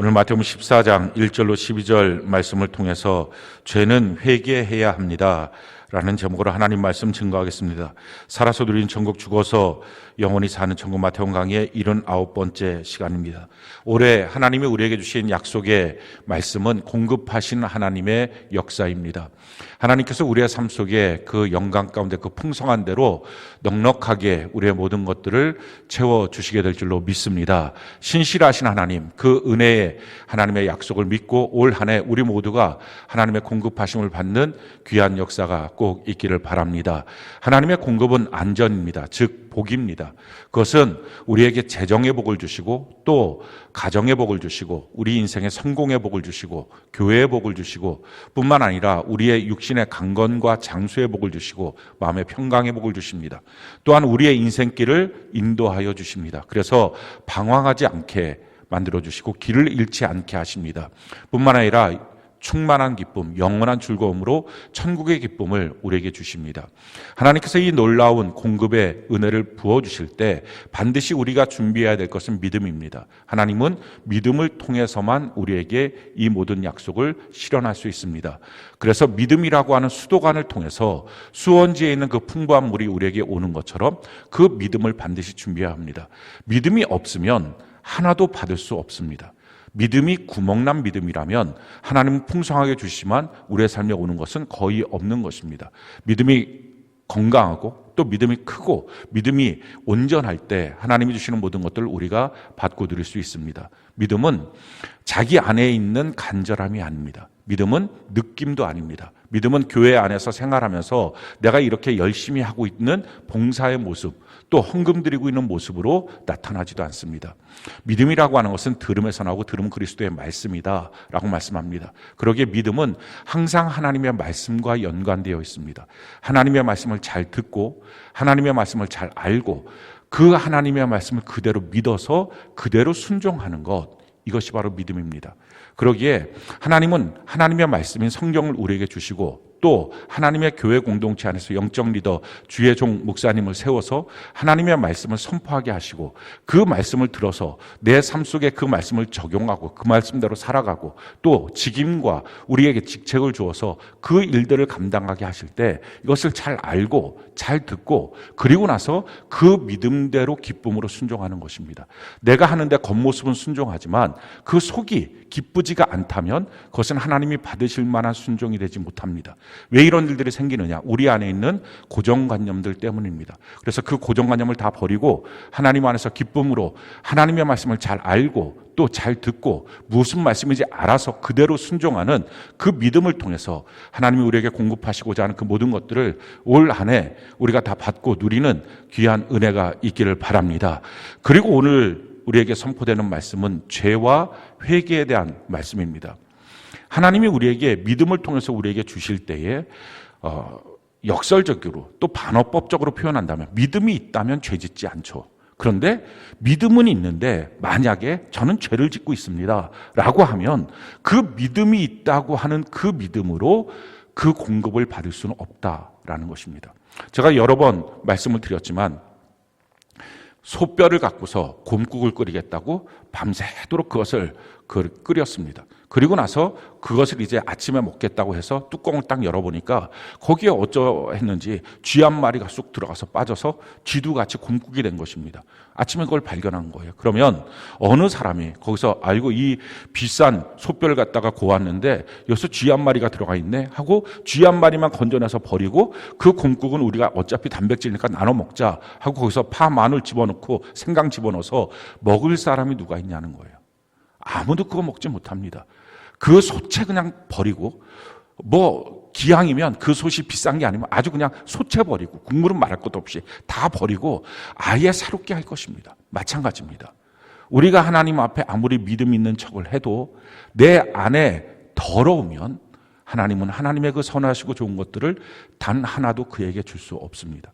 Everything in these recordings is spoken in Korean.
오늘 마태복음 14장 1절로 12절 말씀을 통해서 죄는 회개해야 합니다 라는 제목으로 하나님 말씀 증거하겠습니다. 살아서 누리는 천국, 죽어서 영원히 사는 천국, 마태복음 강의의 79번째 시간입니다. 올해 하나님이 우리에게 주신 약속의 말씀은 공급하신 하나님의 역사입니다. 하나님께서 우리의 삶 속에 그 영광 가운데 그 풍성한 대로 넉넉하게 우리의 모든 것들을 채워주시게 될 줄로 믿습니다. 신실하신 하나님, 그 은혜의 하나님의 약속을 믿고 올 한 해 우리 모두가 하나님의 공급하심을 받는 귀한 역사가 꼭 있기를 바랍니다. 하나님의 공급은 안전입니다. 즉 복입니다. 그것은 우리에게 재정의 복을 주시고 또 가정의 복을 주시고 우리 인생의 성공의 복을 주시고 교회의 복을 주시고 뿐만 아니라 우리의 육신의 강건과 장수의 복을 주시고 마음의 평강의 복을 주십니다. 또한 우리의 인생길을 인도하여 주십니다. 그래서 방황하지 않게 만들어주시고 길을 잃지 않게 하십니다. 뿐만 아니라 충만한 기쁨, 영원한 즐거움으로 천국의 기쁨을 우리에게 주십니다. 하나님께서 이 놀라운 공급의 은혜를 부어주실 때 반드시 우리가 준비해야 될 것은 믿음입니다. 하나님은 믿음을 통해서만 우리에게 이 모든 약속을 실현할 수 있습니다. 그래서 믿음이라고 하는 수도관을 통해서 수원지에 있는 그 풍부한 물이 우리에게 오는 것처럼 그 믿음을 반드시 준비해야 합니다. 믿음이 없으면 하나도 받을 수 없습니다. 믿음이 구멍난 믿음이라면 하나님은 풍성하게 주시지만 우리의 삶에 오는 것은 거의 없는 것입니다. 믿음이 건강하고 또 믿음이 크고 믿음이 온전할 때 하나님이 주시는 모든 것들을 우리가 받고 누릴 수 있습니다. 믿음은 자기 안에 있는 간절함이 아닙니다. 믿음은 느낌도 아닙니다. 믿음은 교회 안에서 생활하면서 내가 이렇게 열심히 하고 있는 봉사의 모습 또 헌금 드리고 있는 모습으로 나타나지도 않습니다. 믿음이라고 하는 것은 들음에서 나오고 들음은 그리스도의 말씀이다 라고 말씀합니다. 그러기에 믿음은 항상 하나님의 말씀과 연관되어 있습니다. 하나님의 말씀을 잘 듣고 하나님의 말씀을 잘 알고 그 하나님의 말씀을 그대로 믿어서 그대로 순종하는 것, 이것이 바로 믿음입니다. 그러기에 하나님은 하나님의 말씀인 성경을 우리에게 주시고 또 하나님의 교회 공동체 안에서 영적 리더 주의 종 목사님을 세워서 하나님의 말씀을 선포하게 하시고 그 말씀을 들어서 내 삶 속에 그 말씀을 적용하고 그 말씀대로 살아가고 또 직임과 우리에게 직책을 주어서 그 일들을 감당하게 하실 때 이것을 잘 알고 잘 듣고 그리고 나서 그 믿음대로 기쁨으로 순종하는 것입니다. 내가 하는데 겉모습은 순종하지만 그 속이 기쁘지가 않다면 그것은 하나님이 받으실 만한 순종이 되지 못합니다. 왜 이런 일들이 생기느냐? 우리 안에 있는 고정관념들 때문입니다. 그래서 그 고정관념을 다 버리고 하나님 안에서 기쁨으로 하나님의 말씀을 잘 알고 또 잘 듣고 무슨 말씀인지 알아서 그대로 순종하는 그 믿음을 통해서 하나님이 우리에게 공급하시고자 하는 그 모든 것들을 올 한 해 우리가 다 받고 누리는 귀한 은혜가 있기를 바랍니다. 그리고 오늘 우리에게 선포되는 말씀은 죄와 회개에 대한 말씀입니다. 하나님이 우리에게 믿음을 통해서 우리에게 주실 때에 역설적으로 또 반어법적으로 표현한다면 믿음이 있다면 죄 짓지 않죠. 그런데 믿음은 있는데 만약에 저는 죄를 짓고 있습니다 라고 하면 그 믿음이 있다고 하는 그 믿음으로 그 공급을 받을 수는 없다라는 것입니다. 제가 여러 번 말씀을 드렸지만 소뼈를 갖고서 곰국을 끓이겠다고 밤새도록 그것을 끓였습니다. 그리고 나서 그것을 이제 아침에 먹겠다고 해서 뚜껑을 딱 열어보니까 거기에 어쩌했는지 쥐 한 마리가 쑥 들어가서 빠져서 쥐도 같이 곰국이 된 것입니다. 아침에 그걸 발견한 거예요. 그러면 어느 사람이 거기서 알고 이 비싼 소뼈를 갖다가 고았는데 여기서 쥐 한 마리가 들어가 있네 하고 쥐 한 마리만 건져내서 버리고 그 곰국은 우리가 어차피 단백질이니까 나눠 먹자 하고 거기서 파, 마늘 집어넣고 생강 집어넣어서 먹을 사람이 누가 있냐는 거예요. 아무도 그거 먹지 못합니다. 그 솥채 그냥 버리고 기왕이면 그 솥이 비싼 게 아니면 아주 그냥 솥채 버리고 국물은 말할 것도 없이 다 버리고 아예 사롭게 할 것입니다. 마찬가지입니다. 우리가 하나님 앞에 아무리 믿음 있는 척을 해도 내 안에 더러우면 하나님은 하나님의 그 선하시고 좋은 것들을 단 하나도 그에게 줄 수 없습니다.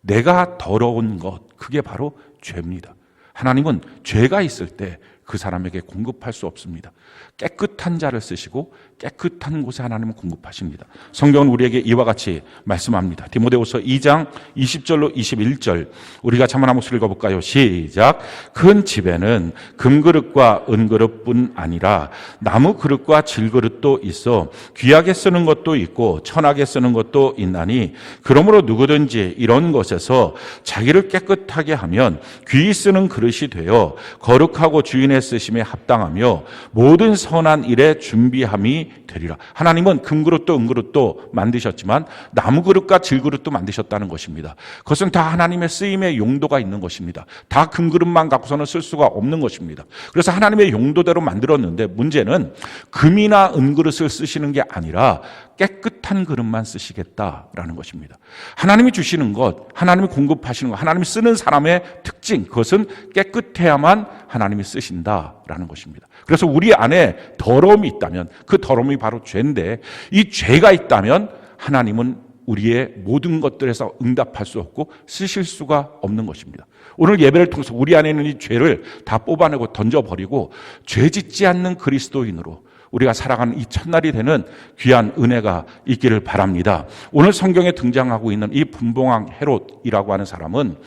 내가 더러운 것, 그게 바로 죄입니다. 하나님은 죄가 있을 때 그 사람에게 공급할 수 없습니다. 깨끗한 자를 쓰시고 깨끗한 곳에 하나님은 공급하십니다. 성경은 우리에게 이와 같이 말씀합니다. 디모데후서 2장 20절로 21절 우리가 한번 읽어볼까요? 시작. 큰 집에는 금그릇과 은그릇뿐 아니라 나무 그릇과 질그릇도 있어 귀하게 쓰는 것도 있고 천하게 쓰는 것도 있나니 그러므로 누구든지 이런 것에서 자기를 깨끗하게 하면 귀히 쓰는 그릇이 되어 거룩하고 주인의 쓰심에 합당하며 모든 선한 일에 준비함이 되리라. 하나님은 금그릇도 은그릇도 만드셨지만 나무 그릇과 질그릇도 만드셨다는 것입니다. 그것은 다 하나님의 쓰임의 용도가 있는 것입니다. 다 금그릇만 갖고서는 쓸 수가 없는 것입니다. 그래서 하나님의 용도대로 만들었는데 문제는 금이나 은그릇을 쓰시는 게 아니라 깨끗한 그릇만 쓰시겠다라는 것입니다. 하나님이 주시는 것, 하나님이 공급하시는 것, 하나님이 쓰는 사람의 특징, 그것은 깨끗해야만 하나님이 쓰신다라는 것입니다. 그래서 우리 안에 더러움이 있다면 그 더러움이 바로 죄인데 이 죄가 있다면 하나님은 우리의 모든 것들에서 응답할 수 없고 쓰실 수가 없는 것입니다. 오늘 예배를 통해서 우리 안에 있는 이 죄를 다 뽑아내고 던져버리고 죄 짓지 않는 그리스도인으로 우리가 살아가는 이 첫날이 되는 귀한 은혜가 있기를 바랍니다. 오늘 성경에 등장하고 있는 이 분봉왕 헤롯이라고 하는 사람은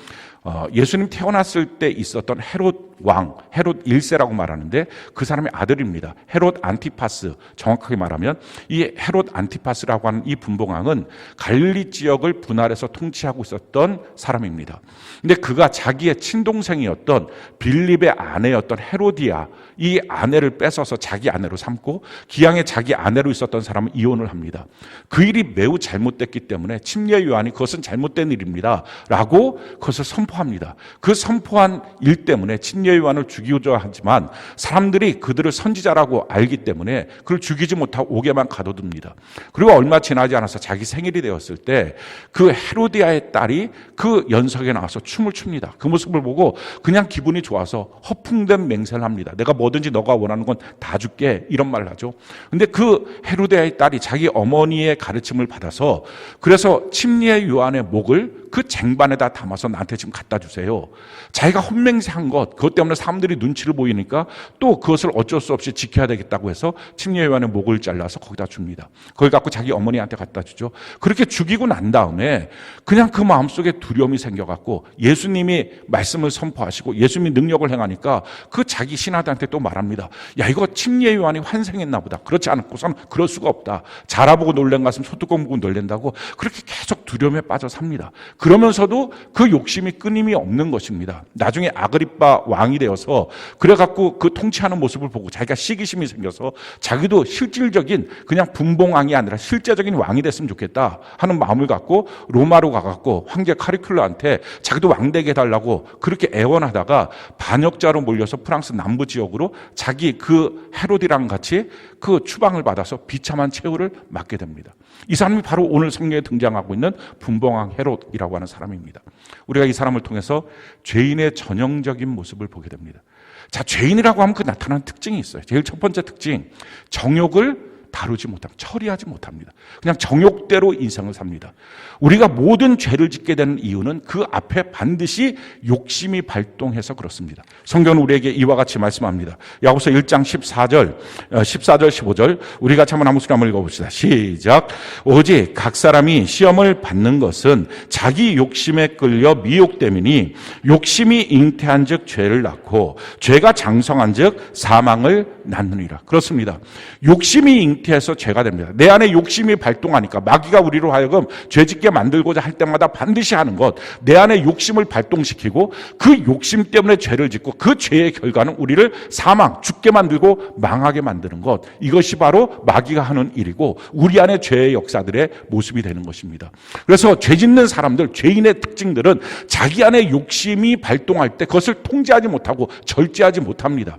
예수님 태어났을 때 있었던 헤롯 왕, 헤롯 1세라고 말하는데 그 사람의 아들입니다. 헤롯 안티파스, 정확하게 말하면 이 헤롯 안티파스라고 하는 이 분봉왕은 갈릴리 지역을 분할해서 통치하고 있었던 사람입니다. 근데 그가 자기의 친동생이었던 빌립의 아내였던 헤로디아, 이 아내를 뺏어서 자기 아내로 삼고 기양에 자기 아내로 있었던 사람은 이혼을 합니다. 그 일이 매우 잘못됐기 때문에 침례 요한이 그것은 잘못된 일입니다 라고 그것을 선포합니다. 그 선포한 일 때문에 침례 요한을 죽이고자 하지만 사람들이 그들을 선지자라고 알기 때문에 그를 죽이지 못하고 옥에만 가둬둡니다. 그리고 얼마 지나지 않아서 자기 생일이 되었을 때 그 헤로디아의 딸이 그 연석에 나와서 춤을 춥니다. 그 모습을 보고 그냥 기분이 좋아서 허풍된 맹세를 합니다. 내가 뭐든지 너가 원하는 건 다 줄게, 이런 말을 하죠. 근데 그 헤로디아의 딸이 자기 어머니의 가르침을 받아서 그래서 침례 요한의 목을 그 쟁반에다 담아서 나한테 지금 갖다 주세요. 자기가 헛맹세한 것, 그것 때문에 사람들이 눈치를 보이니까 또 그것을 어쩔 수 없이 지켜야 되겠다고 해서 침례 요한의 목을 잘라서 거기다 줍니다. 그걸 갖고 자기 어머니한테 갖다 주죠. 그렇게 죽이고 난 다음에 그냥 그 마음속에 두려움이 생겨갖고 예수님이 말씀을 선포하시고 예수님이 능력을 행하니까 그 자기 신하들한테 또 말합니다. 야, 이거 침례 요한이 환생했나 보다. 그렇지 않고서는 그럴 수가 없다. 자라보고 놀란 가슴 소뚜껑 보고 놀랜다고 그렇게 계속 두려움에 빠져 삽니다. 그러면서도 그 욕심이 끊임이 없는 것입니다. 나중에 아그리빠 왕이 되어서 그래갖고 그 통치하는 모습을 보고 자기가 시기심이 생겨서 자기도 실질적인 그냥 분봉왕이 아니라 실제적인 왕이 됐으면 좋겠다 하는 마음을 갖고 로마로 가갖고 황제 카리큘라한테 자기도 왕 되게 해달라고 그렇게 애원하다가 반역자로 몰려서 프랑스 남부 지역으로 자기 그 헤롯이랑 같이 그 추방을 받아서 비참한 최후를 맞게 됩니다. 이 사람이 바로 오늘 성경에 등장하고 있는 분봉왕 헤롯이라고 하는 사람입니다. 우리가 이 사람을 통해서 죄인의 전형적인 모습을 보게 됩니다. 자, 죄인이라고 하면 그 나타나는 특징이 있어요. 제일 첫 번째 특징, 정욕을 다루지 못합니다. 처리하지 못합니다. 그냥 정욕대로 인생을 삽니다. 우리가 모든 죄를 짓게 되는 이유는 그 앞에 반드시 욕심이 발동해서 그렇습니다. 성경은 우리에게 이와 같이 말씀합니다. 야고보서 1장 14절 15절 우리 같이 한번 소리 한번 읽어봅시다. 시작. 오직 각 사람이 시험을 받는 것은 자기 욕심에 끌려 미혹됨이니 욕심이 잉태한 즉 죄를 낳고 죄가 장성한 즉 사망을 낳느니라. 그렇습니다. 욕심이 잉태해서 죄가 됩니다. 내 안에 욕심이 발동하니까 마귀가 우리로 하여금 죄짓게 만들고자 할 때마다 반드시 하는 것, 내 안에 욕심을 발동시키고 그 욕심 때문에 죄를 짓고 그 죄의 결과는 우리를 사망, 죽게 만들고 망하게 만드는 것, 이것이 바로 마귀가 하는 일이고 우리 안에 죄의 역사들의 모습이 되는 것입니다. 그래서 죄 짓는 사람들, 죄인의 특징들은 자기 안에 욕심이 발동할 때 그것을 통제하지 못하고 절제하지 못합니다.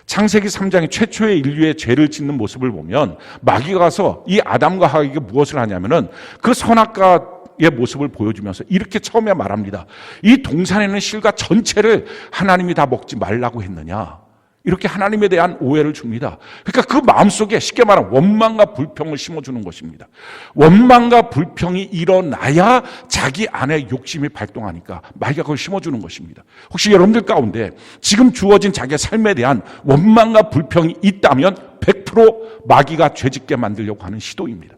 창세기 3장의 최초의 인류의 죄를 짓는 모습을 보면 마귀가 가서 이 아담과 하와에게 무엇을 하냐면은 그 선악과의 모습을 보여주면서 이렇게 처음에 말합니다. 이 동산에 있는 실과 전체를 하나님이 다 먹지 말라고 했느냐? 이렇게 하나님에 대한 오해를 줍니다. 그러니까 그 마음속에 쉽게 말하면 원망과 불평을 심어주는 것입니다. 원망과 불평이 일어나야 자기 안에 욕심이 발동하니까 마귀가 그걸 심어주는 것입니다. 혹시 여러분들 가운데 지금 주어진 자기의 삶에 대한 원망과 불평이 있다면 100% 마귀가 죄짓게 만들려고 하는 시도입니다.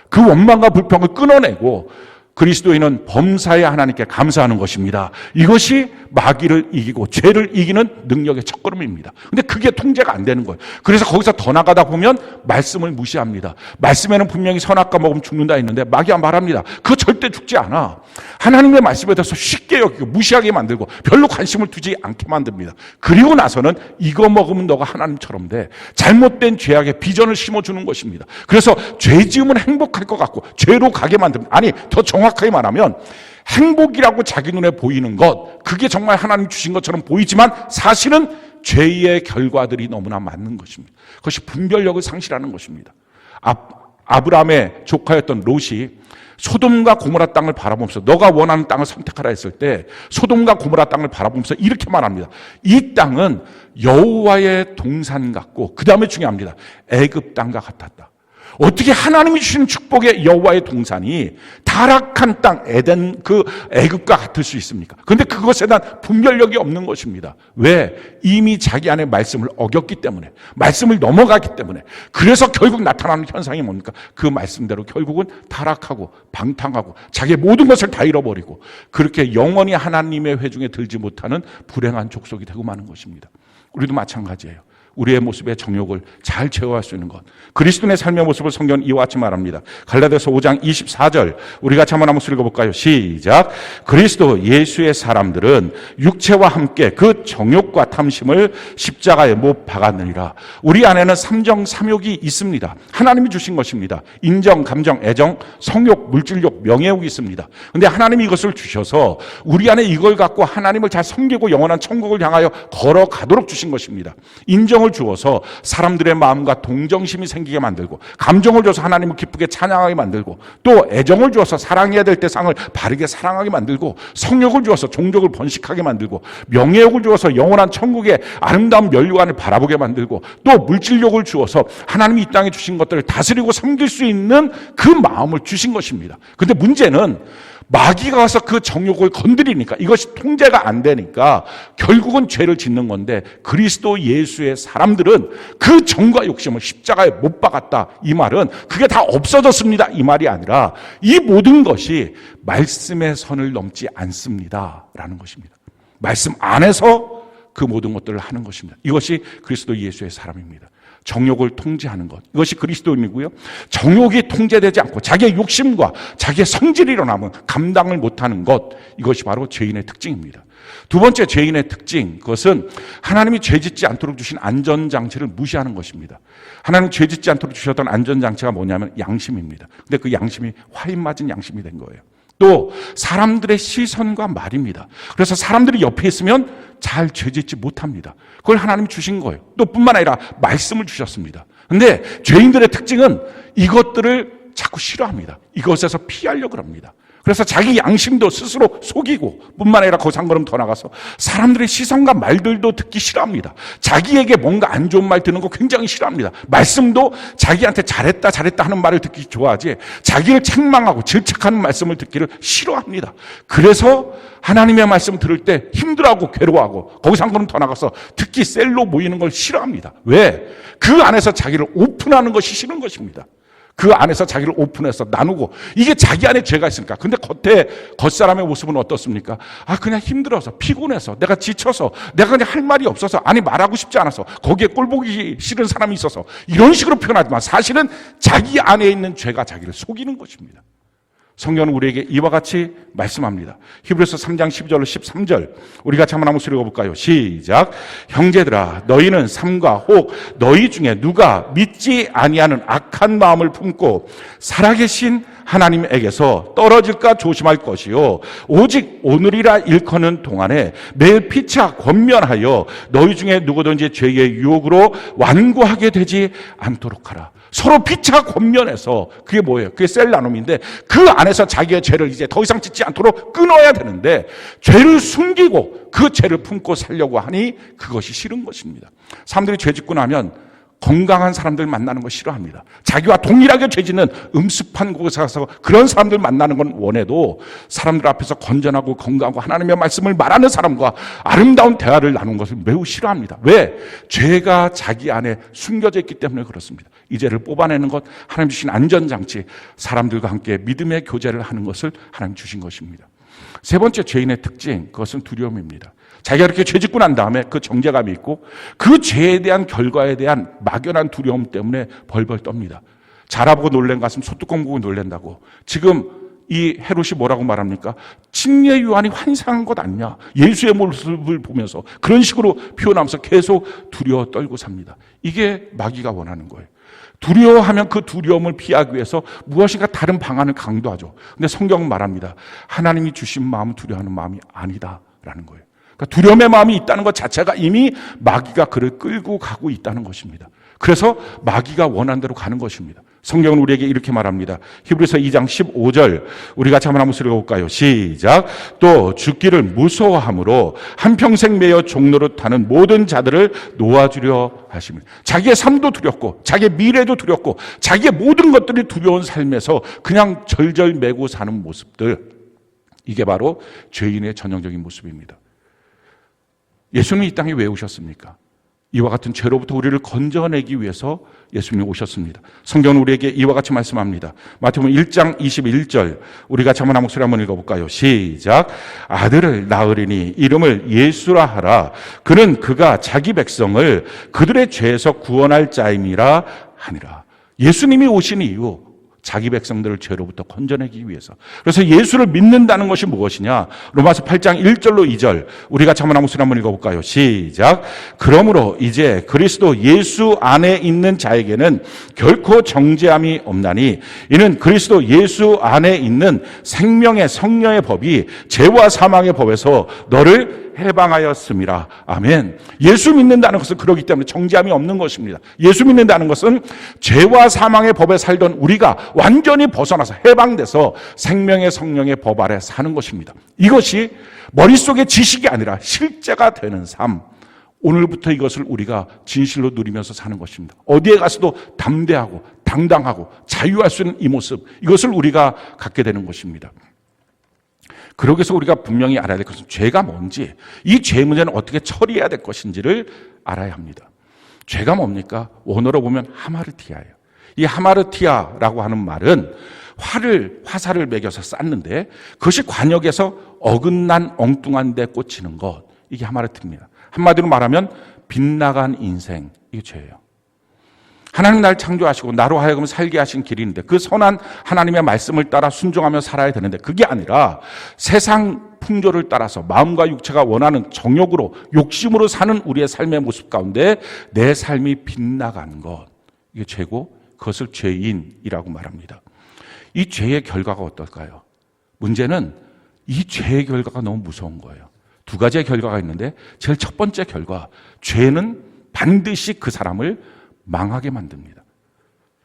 그 원망과 불평을 끊어내고 그리스도인은 범사에 하나님께 감사하는 것입니다. 이것이 마귀를 이기고 죄를 이기는 능력의 첫걸음입니다. 근데 그게 통제가 안 되는 거예요. 그래서 거기서 더 나가다 보면 말씀을 무시합니다. 말씀에는 분명히 선악과 먹으면 죽는다 했는데 마귀가 말합니다. 그거 절대 죽지 않아. 하나님의 말씀에 대해서 쉽게 여기고 무시하게 만들고 별로 관심을 두지 않게 만듭니다. 그리고 나서는 이거 먹으면 너가 하나님처럼 돼. 잘못된 죄악의 비전을 심어주는 것입니다. 그래서 죄 지으면 행복할 것 같고 죄로 가게 만듭니다. 아니, 더 정확하게 말하면 행복이라고 자기 눈에 보이는 것, 그게 정말 하나님 주신 것처럼 보이지만 사실은 죄의 결과들이 너무나 많은 것입니다. 그것이 분별력을 상실하는 것입니다. 아브라함의 조카였던 롯이 소돔과 고모라 땅을 바라보면서 너가 원하는 땅을 선택하라 했을 때 소돔과 고모라 땅을 바라보면서 이렇게 말합니다. 이 땅은 여호와의 동산 같고 그 다음에 중요합니다. 애굽 땅과 같았다. 어떻게 하나님이 주신 축복의 여호와의 동산이 타락한 땅 에덴 그 애굽과 같을 수 있습니까? 그런데 그것에 대한 분별력이 없는 것입니다. 왜? 이미 자기 안에 말씀을 어겼기 때문에, 말씀을 넘어가기 때문에. 그래서 결국 나타나는 현상이 뭡니까? 그 말씀대로 결국은 타락하고 방탕하고 자기의 모든 것을 다 잃어버리고 그렇게 영원히 하나님의 회중에 들지 못하는 불행한 족속이 되고 마는 것입니다. 우리도 마찬가지예요. 우리의 모습의 정욕을 잘 제어할 수 있는 것. 그리스도인의 삶의 모습을 성경은 이와 같이 말합니다. 갈라디아서 5장 24절 우리 같이 한번 읽어볼까요? 시작. 그리스도 예수의 사람들은 육체와 함께 그 정욕과 탐심을 십자가에 못 박았느니라. 우리 안에는 삼정 삼욕이 있습니다. 하나님이 주신 것입니다. 인정, 감정, 애정, 성욕, 물질욕, 명예욕이 있습니다. 그런데 하나님이 이것을 주셔서 우리 안에 이걸 갖고 하나님을 잘 섬기고 영원한 천국을 향하여 걸어가도록 주신 것입니다. 인정을 주어서 사람들의 마음과 동정심이 생기게 만들고, 감정을 줘서 하나님을 기쁘게 찬양하게 만들고, 또 애정을 주어서 사랑해야 될 대상을 바르게 사랑하게 만들고, 성욕을 주어서 종족을 번식하게 만들고, 명예욕을 주어서 영원한 천국의 아름다운 면류관을 바라보게 만들고, 또 물질욕을 주어서 하나님이 이 땅에 주신 것들을 다스리고 섬길 수 있는 그 마음을 주신 것입니다. 그런데 문제는 마귀가 와서 그 정욕을 건드리니까, 이것이 통제가 안 되니까 결국은 죄를 짓는 건데, 그리스도 예수의 사람들은 그 정과 욕심을 십자가에 못 박았다, 이 말은 그게 다 없어졌습니다, 이 말이 아니라 이 모든 것이 말씀의 선을 넘지 않습니다 라는 것입니다. 말씀 안에서 그 모든 것들을 하는 것입니다. 이것이 그리스도 예수의 사람입니다. 정욕을 통제하는 것, 이것이 그리스도인이고요. 정욕이 통제되지 않고 자기의 욕심과 자기의 성질이 일어나면 감당을 못하는 것, 이것이 바로 죄인의 특징입니다. 두 번째 죄인의 특징, 그것은 하나님이 죄짓지 않도록 주신 안전장치를 무시하는 것입니다. 하나님 죄짓지 않도록 주셨던 안전장치가 뭐냐면 양심입니다. 근데 그 양심이 화인 맞은 양심이 된 거예요. 또 사람들의 시선과 말입니다. 그래서 사람들이 옆에 있으면 잘 죄짓지 못합니다. 그걸 하나님이 주신 거예요. 또 뿐만 아니라 말씀을 주셨습니다. 그런데 죄인들의 특징은 이것들을 자꾸 싫어합니다. 이것에서 피하려고 합니다. 그래서 자기 양심도 스스로 속이고, 뿐만 아니라 거기서 한 걸음 더 나가서 사람들의 시선과 말들도 듣기 싫어합니다. 자기에게 뭔가 안 좋은 말 듣는 거 굉장히 싫어합니다. 말씀도 자기한테 잘했다 하는 말을 듣기 좋아하지, 자기를 책망하고 질책하는 말씀을 듣기를 싫어합니다. 그래서 하나님의 말씀 들을 때 힘들어하고 괴로워하고, 거기서 한 걸음 더 나가서 특히 셀로 모이는 걸 싫어합니다. 왜? 그 안에서 자기를 오픈하는 것이 싫은 것입니다. 그 안에서 자기를 오픈해서 나누고, 이게 자기 안에 죄가 있으니까. 근데 겉사람의 모습은 어떻습니까? 그냥 힘들어서, 피곤해서, 내가 지쳐서, 내가 그냥 할 말이 없어서, 아니 말하고 싶지 않아서, 거기에 꼴보기 싫은 사람이 있어서, 이런 식으로 표현하지만 사실은 자기 안에 있는 죄가 자기를 속이는 것입니다. 성경은 우리에게 이와 같이 말씀합니다. 히브리서 3장 12절로 13절 우리 같이 한번 읽어볼까요? 시작. 형제들아, 너희는 삼가 혹 너희 중에 누가 믿지 아니하는 악한 마음을 품고 살아계신 하나님에게서 떨어질까 조심할 것이요, 오직 오늘이라 일컫는 동안에 매일 피차 권면하여 너희 중에 누구든지 죄의 유혹으로 완고하게 되지 않도록 하라. 서로 피차 권면해서 그게 뭐예요? 그게 셀 나눔인데 그 안에서 자기의 죄를 이제 더 이상 짓지 않도록 끊어야 되는데 죄를 숨기고 그 죄를 품고 살려고 하니 그것이 싫은 것입니다. 사람들이 죄 짓고 나면 건강한 사람들 만나는 거 싫어합니다. 자기와 동일하게 죄 짓는 음습한 곳에 가서 그런 사람들 만나는 건 원해도 사람들 앞에서 건전하고 건강하고 하나님의 말씀을 말하는 사람과 아름다운 대화를 나누는 것을 매우 싫어합니다. 왜? 죄가 자기 안에 숨겨져 있기 때문에 그렇습니다. 이 죄를 뽑아내는 것, 하나님 주신 안전장치, 사람들과 함께 믿음의 교제를 하는 것을 하나님 주신 것입니다. 세 번째 죄인의 특징, 그것은 두려움입니다. 자기가 이렇게 죄 짓고 난 다음에 그 정죄감이 있고 그 죄에 대한 결과에 대한 막연한 두려움 때문에 벌벌 떱니다. 자라보고 놀란 가슴 소뚜껑 보고 놀란다고. 지금 이 헤롯이 뭐라고 말합니까? 침례 요한이 환상한 것 아니냐. 예수의 모습을 보면서 그런 식으로 표현하면서 계속 두려워 떨고 삽니다. 이게 마귀가 원하는 거예요. 두려워하면 그 두려움을 피하기 위해서 무엇인가 다른 방안을 강도하죠. 근데 성경은 말합니다. 하나님이 주신 마음은 두려워하는 마음이 아니다라는 거예요. 그러니까 두려움의 마음이 있다는 것 자체가 이미 마귀가 그를 끌고 가고 있다는 것입니다. 그래서 마귀가 원하는 대로 가는 것입니다. 성경은 우리에게 이렇게 말합니다. 히브리서 2장 15절 우리 같이 한번 읽어볼까요? 시작. 또 죽기를 무서워함으로 한평생 매여 종노릇 하는 모든 자들을 놓아주려 하십니다. 자기의 삶도 두렵고 자기의 미래도 두렵고 자기의 모든 것들이 두려운 삶에서 그냥 절절 매고 사는 모습들, 이게 바로 죄인의 전형적인 모습입니다. 예수님이 이 땅에 왜 오셨습니까? 이와 같은 죄로부터 우리를 건져내기 위해서 예수님이 오셨습니다. 성경은 우리에게 이와 같이 말씀합니다. 마태복음 1장 21절 우리 같이 한번 한 목소리 한번 읽어볼까요? 시작. 아들을 낳으리니 이름을 예수라 하라. 그는 그가 자기 백성을 그들의 죄에서 구원할 자임이라 하니라. 예수님이 오신 이유, 자기 백성들을 죄로부터 건져내기 위해서. 그래서 예수를 믿는다는 것이 무엇이냐? 로마서 8장 1절로 2절 우리 같이 한번 목소리 한번 읽어볼까요? 시작. 그러므로 이제 그리스도 예수 안에 있는 자에게는 결코 정죄함이 없나니 이는 그리스도 예수 안에 있는 생명의 성령의 법이 죄와 사망의 법에서 너를 해방하였습니다. 아멘. 예수 믿는다는 것은 그렇기 때문에 정죄함이 없는 것입니다. 예수 믿는다는 것은 죄와 사망의 법에 살던 우리가 완전히 벗어나서 해방돼서 생명의 성령의 법 아래 사는 것입니다. 이것이 머릿속의 지식이 아니라 실제가 되는 삶. 오늘부터 이것을 우리가 진실로 누리면서 사는 것입니다. 어디에 가서도 담대하고 당당하고 자유할 수 있는 이 모습, 이것을 우리가 갖게 되는 것입니다. 그러기 위해서 우리가 분명히 알아야 될 것은 죄가 뭔지, 이 죄 문제는 어떻게 처리해야 될 것인지를 알아야 합니다. 죄가 뭡니까? 원어로 보면 하마르티아예요. 이 하마르티아라고 하는 말은 화살을 매겨서 쌌는데 그것이 관역에서 어긋난 엉뚱한 데 꽂히는 것, 이게 하마르티입니다. 한마디로 말하면 빗나간 인생, 이게 죄예요. 하나님 날 창조하시고 나로 하여금 살게 하신 길이 있는데 그 선한 하나님의 말씀을 따라 순종하며 살아야 되는데 그게 아니라 세상 풍조를 따라서 마음과 육체가 원하는 정욕으로, 욕심으로 사는 우리의 삶의 모습 가운데 내 삶이 빗나간 것, 이게 죄고 그것을 죄인이라고 말합니다. 이 죄의 결과가 어떨까요? 문제는 이 죄의 결과가 너무 무서운 거예요. 두 가지의 결과가 있는데 제일 첫 번째 결과, 죄는 반드시 그 사람을 망하게 만듭니다.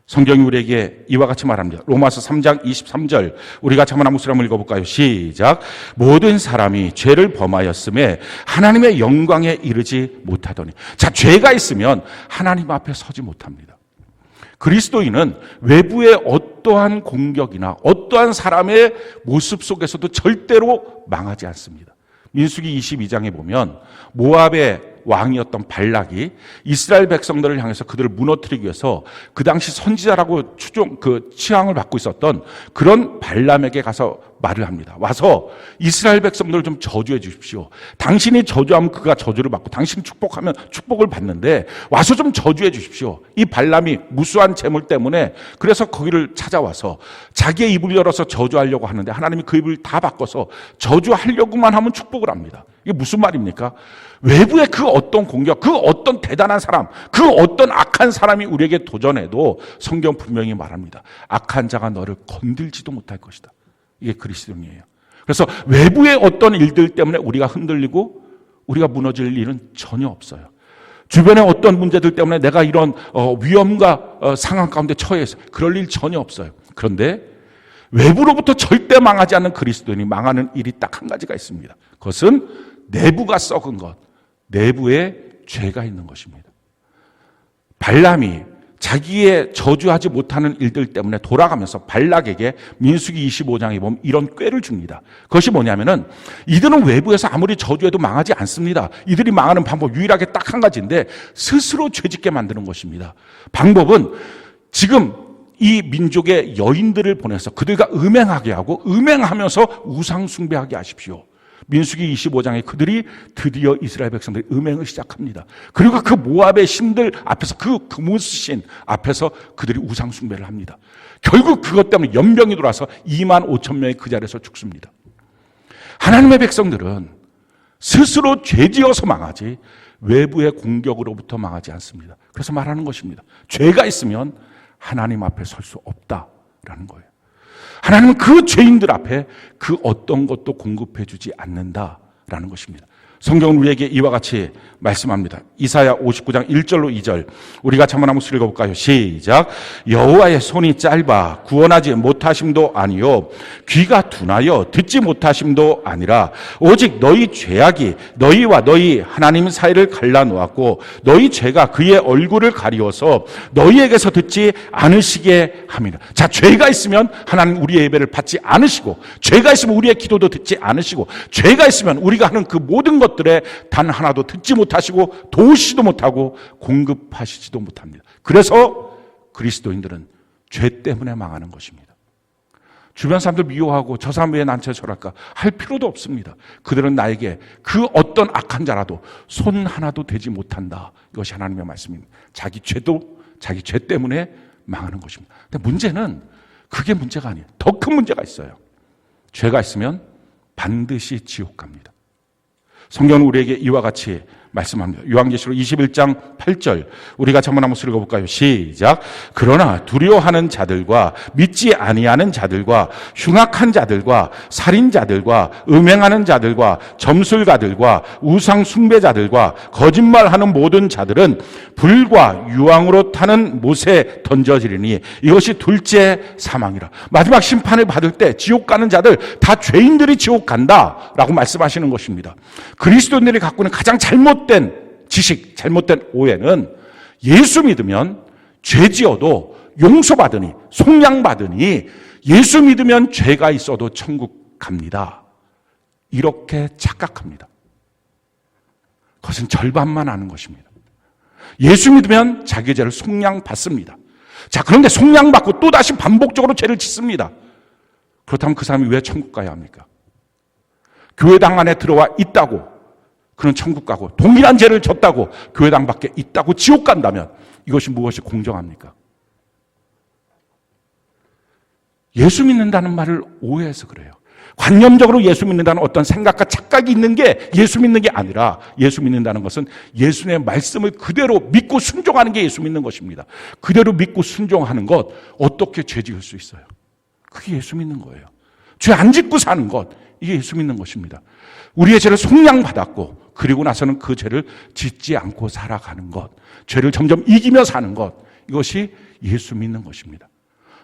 성경이 우리에게 이와 같이 말합니다. 로마서 3장 23절 우리 같이 한번 목소리 한번 읽어볼까요? 시작. 모든 사람이 죄를 범하였음에 하나님의 영광에 이르지 못하더니. 자, 죄가 있으면 하나님 앞에 서지 못합니다. 그리스도인은 외부의 어떠한 공격이나 어떠한 사람의 모습 속에서도 절대로 망하지 않습니다. 민수기 22장에 보면 모압의 왕이었던 발락이 이스라엘 백성들을 향해서 그들을 무너뜨리기 위해서 그 당시 선지자라고 취향을 받고 있었던 그런 발람에게 가서 말을 합니다. 와서 이스라엘 백성들을 좀 저주해 주십시오. 당신이 저주하면 그가 저주를 받고 당신이 축복하면 축복을 받는데 와서 좀 저주해 주십시오. 이 발람이 무수한 재물 때문에 그래서 거기를 찾아와서 자기의 입을 열어서 저주하려고 하는데 하나님이 그 입을 다 바꿔서 저주하려고만 하면 축복을 합니다. 이게 무슨 말입니까? 외부의 그 어떤 공격, 그 어떤 대단한 사람, 그 어떤 악한 사람이 우리에게 도전해도 성경 분명히 말합니다. 악한 자가 너를 건들지도 못할 것이다. 이게 그리스도인이에요. 그래서 외부의 어떤 일들 때문에 우리가 흔들리고 우리가 무너질 일은 전혀 없어요. 주변의 어떤 문제들 때문에 내가 이런 위험과 상황 가운데 처해 있어요. 그럴 일 전혀 없어요. 그런데 외부로부터 절대 망하지 않는 그리스도인이 망하는 일이 딱 한 가지가 있습니다. 그것은 내부가 썩은 것, 내부에 죄가 있는 것입니다. 발람이 자기의 저주하지 못하는 일들 때문에 돌아가면서 발락에게 민수기 25장에 보면 이런 꾀를 줍니다. 그것이 뭐냐면은 이들은 외부에서 아무리 저주해도 망하지 않습니다. 이들이 망하는 방법 유일하게 딱 한 가지인데 스스로 죄짓게 만드는 것입니다. 방법은 지금 이 민족의 여인들을 보내서 그들과 음행하게 하고 음행하면서 우상 숭배하게 하십시오. 민수기 25장에 그들이 드디어 이스라엘 백성들이 음행을 시작합니다. 그리고 그 모압의 신들 앞에서 그 그무스신 앞에서 그들이 우상 숭배를 합니다. 결국 그것 때문에 연병이 돌아서 2만 5천 명이 그 자리에서 죽습니다. 하나님의 백성들은 스스로 죄지어서 망하지 외부의 공격으로부터 망하지 않습니다. 그래서 말하는 것입니다. 죄가 있으면 하나님 앞에 설 수 없다라는 거예요. 하나님은 그 죄인들 앞에 그 어떤 것도 공급해 주지 않는다라는 것입니다. 성경은 우리에게 이와 같이 말씀합니다. 이사야 59장 1절로 2절 우리 같이 한번 읽어볼까요? 시작. 여호와의 손이 짧아 구원하지 못하심도 아니요 귀가 둔하여 듣지 못하심도 아니라 오직 너희 죄악이 너희와 너희 하나님 사이를 갈라놓았고 너희 죄가 그의 얼굴을 가리워서 너희에게서 듣지 않으시게 합니다. 자, 죄가 있으면 하나님 우리의 예배를 받지 않으시고 죄가 있으면 우리의 기도도 듣지 않으시고 죄가 있으면 우리가 하는 그 모든 것들에 단 하나도 듣지 못하시고 도우시지도 못하고 공급하시지도 못합니다. 그래서 그리스도인들은 죄 때문에 망하는 것입니다. 주변 사람들 미워하고 저 사람 왜 나한테 저럴까 할 필요도 없습니다. 그들은 나에게 그 어떤 악한 자라도 손 하나도 대지 못한다. 이것이 하나님의 말씀입니다. 자기 죄 때문에 망하는 것입니다. 근데 문제는 그게 문제가 아니에요. 더 큰 문제가 있어요. 죄가 있으면 반드시 지옥 갑니다. 성경은 우리에게 이와 같이 말씀합니다. 요한계시록 21장 8절 우리가 한번 읽어볼까요? 시작. 그러나 두려워하는 자들과 믿지 아니하는 자들과 흉악한 자들과 살인자들과 음행하는 자들과 점술가들과 우상 숭배자들과 거짓말하는 모든 자들은 불과 유황으로 타는 못에 던져지리니 이것이 둘째 사망이라. 마지막 심판을 받을 때 지옥 가는 자들 다 죄인들이 지옥 간다라고 말씀하시는 것입니다. 그리스도인들이 갖고 있는 가장 잘못된 지식, 잘못된 오해는 예수 믿으면 죄 지어도 용서받으니 속량받으니 예수 믿으면 죄가 있어도 천국 갑니다. 이렇게 착각합니다. 그것은 절반만 아는 것입니다. 예수 믿으면 자기 죄를 속량받습니다. 자, 그런데 속량받고 또다시 반복적으로 죄를 짓습니다. 그렇다면 그 사람이 왜 천국 가야 합니까? 교회당 안에 들어와 있다고 그는 천국 가고 동일한 죄를 졌다고 교회당 밖에 있다고 지옥 간다면 이것이 무엇이 공정합니까? 예수 믿는다는 말을 오해해서 그래요. 관념적으로 예수 믿는다는 어떤 생각과 착각이 있는 게 예수 믿는 게 아니라 예수 믿는다는 것은 예수님의 말씀을 그대로 믿고 순종하는 게 예수 믿는 것입니다. 그대로 믿고 순종하는 것 어떻게 죄 지을 수 있어요? 그게 예수 믿는 거예요. 죄 안 짓고 사는 것 이게 예수 믿는 것입니다. 우리의 죄를 속량받았고 그리고 나서는 그 죄를 짓지 않고 살아가는 것, 죄를 점점 이기며 사는 것, 이것이 예수 믿는 것입니다.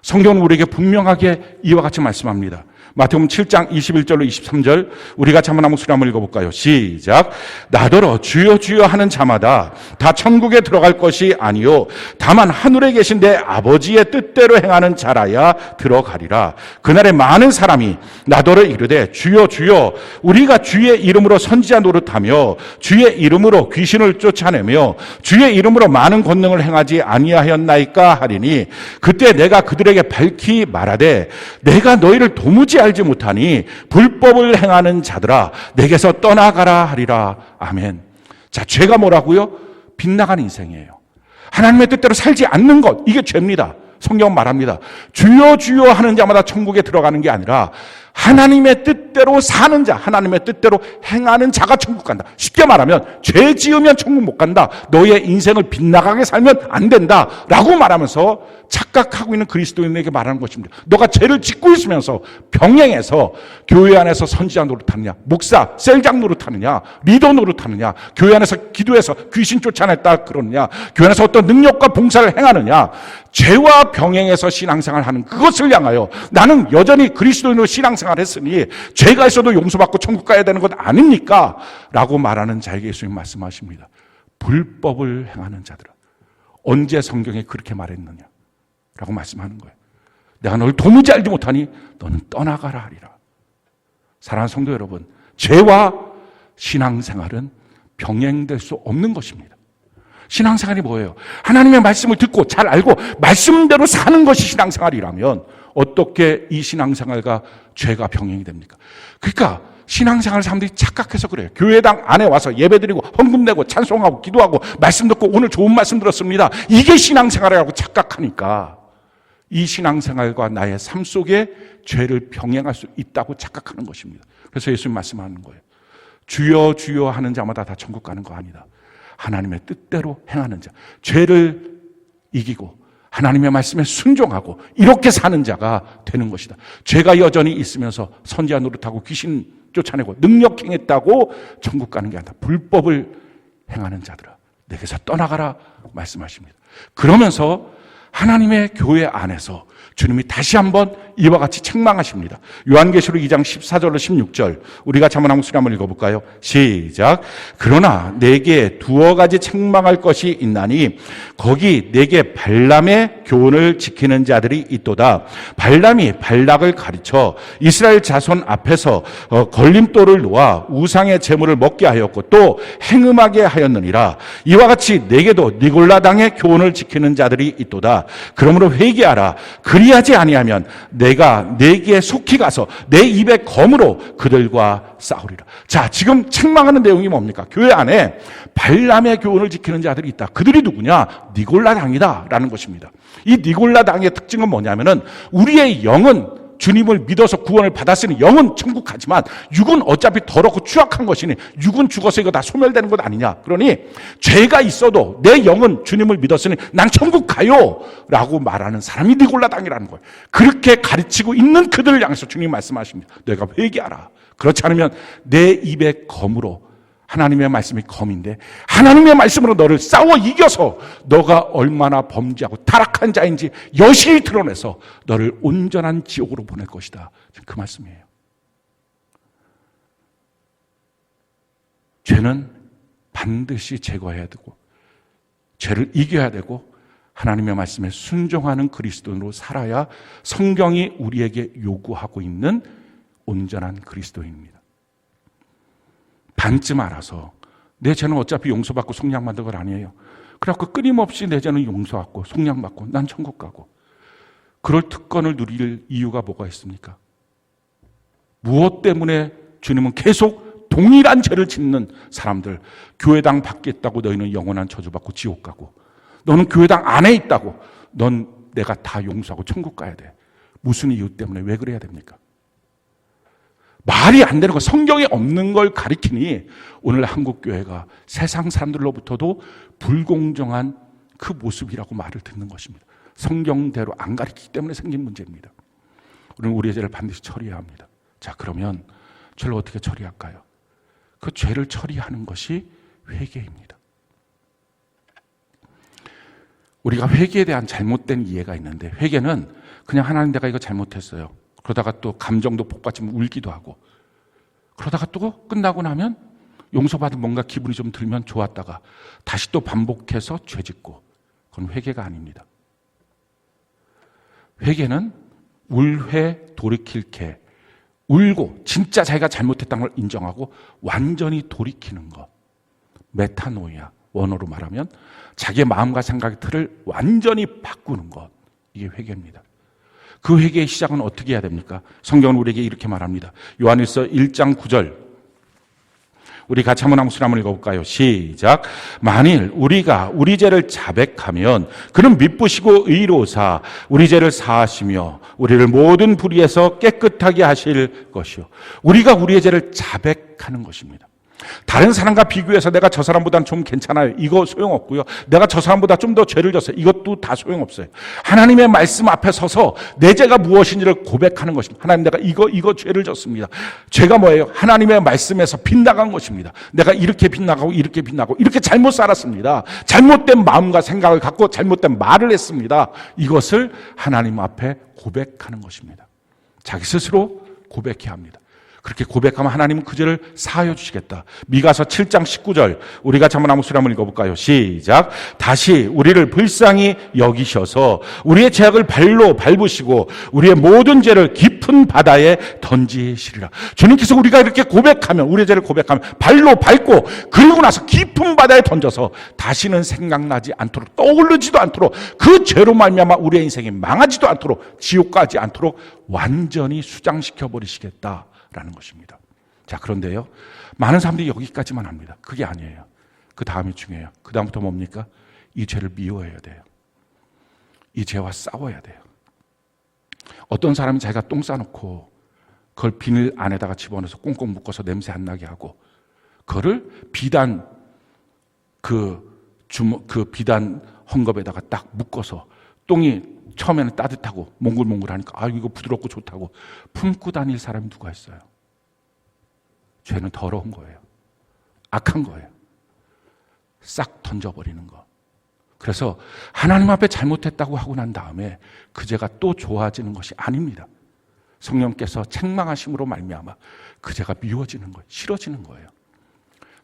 성경은 우리에게 분명하게 이와 같이 말씀합니다. 마태복음 7장 21절로 23절 우리 같이 한번 목소리 한번 읽어볼까요? 시작. 나더러 주여 주여 하는 자마다 다 천국에 들어갈 것이 아니요 다만 하늘에 계신 내 아버지의 뜻대로 행하는 자라야 들어가리라. 그날에 많은 사람이 나더러 이르되 주여 주여 우리가 주의 이름으로 선지자 노릇하며 주의 이름으로 귀신을 쫓아내며 주의 이름으로 많은 권능을 행하지 아니하였나이까 하리니 그때 내가 그들에게 밝히 말하되 내가 너희를 도무지 알지 못하니 불법을 행하는 자들아 내게서 떠나가라 하리라. 아멘. 자, 죄가 뭐라고요? 빗나간 인생이에요. 하나님의 뜻대로 살지 않는 것, 이게 죄입니다. 성경은 말합니다. 주여 주여 하는 자마다 천국에 들어가는 게 아니라 하나님의 뜻대로 사는 자, 하나님의 뜻대로 행하는 자가 천국 간다. 쉽게 말하면 죄 지으면 천국 못 간다. 너의 인생을 빗나가게 살면 안 된다 라고 말하면서 착각하고 있는 그리스도인에게 말하는 것입니다. 너가 죄를 짓고 있으면서 병행해서 교회 안에서 선지자 노릇하느냐, 목사, 셀장 노릇하느냐, 리더 노릇하느냐, 교회 안에서 기도해서 귀신 쫓아냈다 그러느냐, 교회 안에서 어떤 능력과 봉사를 행하느냐, 죄와 병행해서 신앙생활을 하는 그것을 향하여 나는 여전히 그리스도인으로 신앙생활을 했으니 죄가 있어도 용서받고 천국 가야 되는 것 아닙니까? 라고 말하는 자에게 예수님 말씀하십니다. 불법을 행하는 자들아, 언제 성경에 그렇게 말했느냐 라고 말씀하는 거예요. 내가 너를 도무지 알지 못하니 너는 떠나가라 하리라. 사랑하는 성도 여러분, 죄와 신앙생활은 병행될 수 없는 것입니다. 신앙생활이 뭐예요? 하나님의 말씀을 듣고 잘 알고 말씀대로 사는 것이 신앙생활이라면 어떻게 이 신앙생활과 죄가 병행이 됩니까? 그러니까 신앙생활 사람들이 착각해서 그래요. 교회당 안에 와서 예배드리고 헌금 내고 찬송하고 기도하고 말씀 듣고 오늘 좋은 말씀 들었습니다. 이게 신앙생활이라고 착각하니까 이 신앙생활과 나의 삶 속에 죄를 병행할 수 있다고 착각하는 것입니다. 그래서 예수님 말씀하는 거예요. 주여 주여 하는 자마다 다 천국 가는 거 아니다. 하나님의 뜻대로 행하는 자, 죄를 이기고 하나님의 말씀에 순종하고 이렇게 사는 자가 되는 것이다. 죄가 여전히 있으면서 선지자 노릇하고 귀신 쫓아내고 능력 행했다고 천국 가는 게 아니다. 불법을 행하는 자들아, 내게서 떠나가라 말씀하십니다. 그러면서 하나님의 교회 안에서 주님이 다시 한번 이와 같이 책망하십니다. 요한계시록 2장 14절로 16절 우리 같이 한번 목소리 한번 읽어볼까요? 시작. 그러나 내게 두어 가지 책망할 것이 있나니 거기 내게 발람의 교훈을 지키는 자들이 있도다. 발람이 발락을 가르쳐 이스라엘 자손 앞에서 걸림돌을 놓아 우상의 제물을 먹게 하였고 또 행음하게 하였느니라. 이와 같이 내게도 니골라당의 교훈을 지키는 자들이 있도다. 그러므로 회개하라. 그리하지 아니하면 내가 내게 속히 가서 내 입의 검으로 그들과 싸우리라. 자, 지금 책망하는 내용이 뭡니까? 교회 안에 발람의 교훈을 지키는 자들이 있다. 그들이 누구냐? 니골라 당이다 라는 것입니다. 이 니골라 당의 특징은 뭐냐면은 우리의 영은 주님을 믿어서 구원을 받았으니 영은 천국 가지만 육은 어차피 더럽고 추악한 것이니 육은 죽어서 이거 다 소멸되는 것 아니냐. 그러니 죄가 있어도 내 영은 주님을 믿었으니 난 천국 가요 라고 말하는 사람이 니골라 당이라는 거예요. 그렇게 가르치고 있는 그들을 향해서 주님 말씀하십니다. 너희가 회개하라. 그렇지 않으면 내 입의 검으로, 하나님의 말씀이 검인데 하나님의 말씀으로 너를 싸워 이겨서 너가 얼마나 범죄하고 타락한 자인지 여실히 드러내서 너를 온전한 지옥으로 보낼 것이다. 그 말씀이에요. 죄는 반드시 제거해야 되고 죄를 이겨야 되고 하나님의 말씀에 순종하는 그리스도인으로 살아야 성경이 우리에게 요구하고 있는 온전한 그리스도인입니다. 반쯤 알아서 내 죄는 어차피 용서받고 속량받는 건 아니에요. 그래갖고 끊임없이 내 죄는 용서받고 속량받고 난 천국 가고 그럴 특권을 누릴 이유가 뭐가 있습니까? 무엇 때문에 주님은 계속 동일한 죄를 짓는 사람들, 교회당 밖에 있다고 너희는 영원한 저주받고 지옥 가고 너는 교회당 안에 있다고 넌 내가 다 용서하고 천국 가야 돼. 무슨 이유 때문에 왜 그래야 됩니까? 말이 안 되는 거, 성경에 없는 걸 가리키니 오늘 한국교회가 세상 사람들로부터도 불공정한 그 모습이라고 말을 듣는 것입니다. 성경대로 안 가리키기 때문에 생긴 문제입니다. 우리는 우리의 죄를 반드시 처리해야 합니다. 자, 그러면 죄를 어떻게 처리할까요? 그 죄를 처리하는 것이 회개입니다. 우리가 회개에 대한 잘못된 이해가 있는데 회개는 그냥 하나님 내가 이거 잘못했어요. 그러다가 또 감정도 폭받치면 울기도 하고 그러다가 또 끝나고 나면 용서받은 뭔가 기분이 좀 들면 좋았다가 다시 또 반복해서 죄 짓고 그건 회개가 아닙니다. 회개는 울회 돌이킬 게 울고 진짜 자기가 잘못했다는 걸 인정하고 완전히 돌이키는 것. 메타노이아, 원어로 말하면 자기의 마음과 생각의 틀을 완전히 바꾸는 것. 이게 회개입니다. 그 회개의 시작은 어떻게 해야 됩니까? 성경은 우리에게 이렇게 말합니다. 요한일서 1장 9절 우리 같이 한번 한국술 한번 읽어볼까요? 시작. 만일 우리가 우리 죄를 자백하면 그는 미쁘시고 의로우사 우리 죄를 사하시며 우리를 모든 불의에서 깨끗하게 하실 것이요. 우리가 우리의 죄를 자백하는 것입니다. 다른 사람과 비교해서 내가 저 사람보다는 좀 괜찮아요. 이거 소용없고요. 내가 저 사람보다 좀 더 죄를 졌어요. 이것도 다 소용없어요. 하나님의 말씀 앞에 서서 내 죄가 무엇인지를 고백하는 것입니다. 하나님, 내가 이거 죄를 졌습니다. 죄가 뭐예요? 하나님의 말씀에서 빗나간 것입니다. 내가 이렇게 빗나가고 이렇게 잘못 살았습니다. 잘못된 마음과 생각을 갖고 잘못된 말을 했습니다. 이것을 하나님 앞에 고백하는 것입니다. 자기 스스로 고백해야 합니다. 그렇게 고백하면 하나님은 그 죄를 사하여 주시겠다. 미가서 7장 19절 우리가 한번 한번 한번 읽어볼까요? 시작. 다시 우리를 불쌍히 여기셔서 우리의 죄악을 발로 밟으시고 우리의 모든 죄를 깊은 바다에 던지시리라. 주님께서 우리가 이렇게 고백하면, 우리의 죄를 고백하면 발로 밟고 그리고 나서 깊은 바다에 던져서 다시는 생각나지 않도록, 떠오르지도 않도록, 그 죄로 말미암아 우리의 인생이 망하지도 않도록, 지옥 가지 않도록 완전히 수장시켜 버리시겠다 라는 것입니다. 자, 그런데요, 많은 사람들이 여기까지만 합니다. 그게 아니에요. 그 다음이 중요해요. 그 다음부터 뭡니까? 이 죄를 미워해야 돼요. 이 죄와 싸워야 돼요. 어떤 사람이 자기가 똥 싸놓고 그걸 비닐 안에다가 집어넣어서 꽁꽁 묶어서 냄새 안 나게 하고 그거를 비단 비단 헝겊에다가 딱 묶어서 똥이 처음에는 따뜻하고 몽글몽글하니까 이거 부드럽고 좋다고 품고 다닐 사람이 누가 있어요? 죄는 더러운 거예요. 악한 거예요. 싹 던져버리는 거. 그래서 하나님 앞에 잘못했다고 하고 난 다음에 그 죄가 또 좋아지는 것이 아닙니다. 성령께서 책망하심으로 말미암아 그 죄가 미워지는 거예요. 싫어지는 거예요.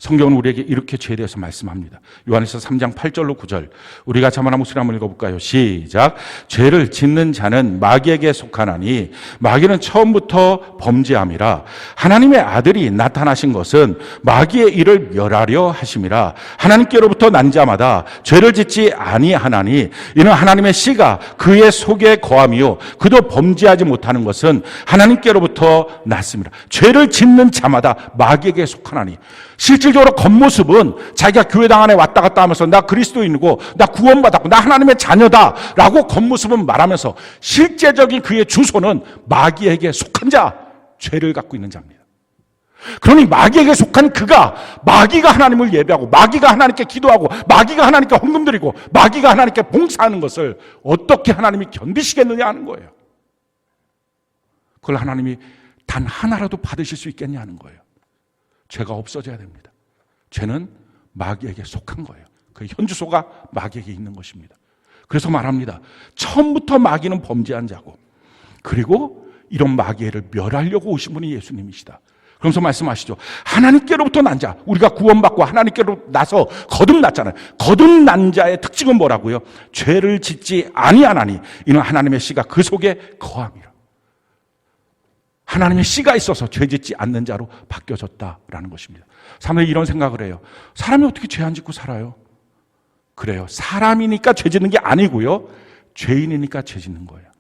성경은 우리에게 이렇게 죄에 대해서 말씀합니다. 요한에서 3장 8절로 9절 우리가 한번 한번 한번 읽어볼까요? 시작. 죄를 짓는 자는 마귀에게 속하나니 마귀는 처음부터 범죄함이라. 하나님의 아들이 나타나신 것은 마귀의 일을 멸하려 하심이라. 하나님께로부터 난 자마다 죄를 짓지 아니하나니 이는 하나님의 씨가 그의 속에 거함이요 그도 범죄하지 못하는 것은 하나님께로부터 났습니다. 죄를 짓는 자마다 마귀에게 속하나니, 실질적으로 겉모습은 자기가 교회당 안에 왔다 갔다 하면서 나 그리스도인이고 나 구원받았고 나 하나님의 자녀다 라고 겉모습은 말하면서 실제적인 그의 주소는 마귀에게 속한 자, 죄를 갖고 있는 자입니다. 그러니 마귀에게 속한 그가, 마귀가 하나님을 예배하고 마귀가 하나님께 기도하고 마귀가 하나님께 헌금 드리고 마귀가 하나님께 봉사하는 것을 어떻게 하나님이 견디시겠느냐 하는 거예요. 그걸 하나님이 단 하나라도 받으실 수 있겠냐 하는 거예요. 죄가 없어져야 됩니다. 죄는 마귀에게 속한 거예요. 그 현주소가 마귀에게 있는 것입니다. 그래서 말합니다. 처음부터 마귀는 범죄한 자고, 그리고 이런 마귀를 멸하려고 오신 분이 예수님이시다. 그러면서 말씀하시죠. 하나님께로부터 난 자, 우리가 구원받고 하나님께로 나서 거듭났잖아요. 거듭난 자의 특징은 뭐라고요? 죄를 짓지 아니하나니 이는 하나님의 씨가 그 속에 거함이라. 하나님의 씨가 있어서 죄 짓지 않는 자로 바뀌어졌다라는 것입니다. 사람들이 이런 생각을 해요. 사람이 어떻게 죄 안 짓고 살아요? 그래요. 사람이니까 죄 짓는 게 아니고요. 죄인이니까 죄 짓는 거예요.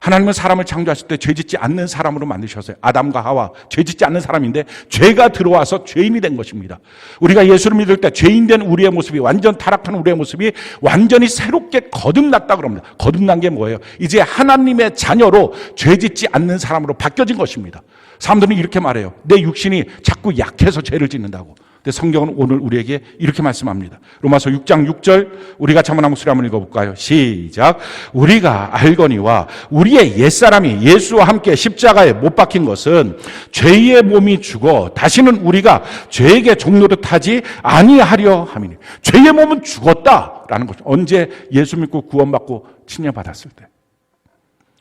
하나님은 사람을 창조하실 때 죄 짓지 않는 사람으로 만드셨어요. 아담과 하와, 죄 짓지 않는 사람인데 죄가 들어와서 죄인이 된 것입니다. 우리가 예수를 믿을 때 죄인된 우리의 모습이, 완전 타락한 우리의 모습이 완전히 새롭게 거듭났다 그럽니다. 거듭난 게 뭐예요? 이제 하나님의 자녀로 죄 짓지 않는 사람으로 바뀌어진 것입니다. 사람들은 이렇게 말해요. 내 육신이 자꾸 약해서 죄를 짓는다고. 근데 성경은 오늘 우리에게 이렇게 말씀합니다. 로마서 6장 6절 우리가 한번 목소리 한번 읽어볼까요? 시작. 우리가 알거니와 우리의 옛사람이 예수와 함께 십자가에 못 박힌 것은 죄의 몸이 죽어 다시는 우리가 죄에게 종노릇하지 아니하려 함이니. 죄의 몸은 죽었다라는 거죠. 언제 예수 믿고 구원받고 칭례받았을 때.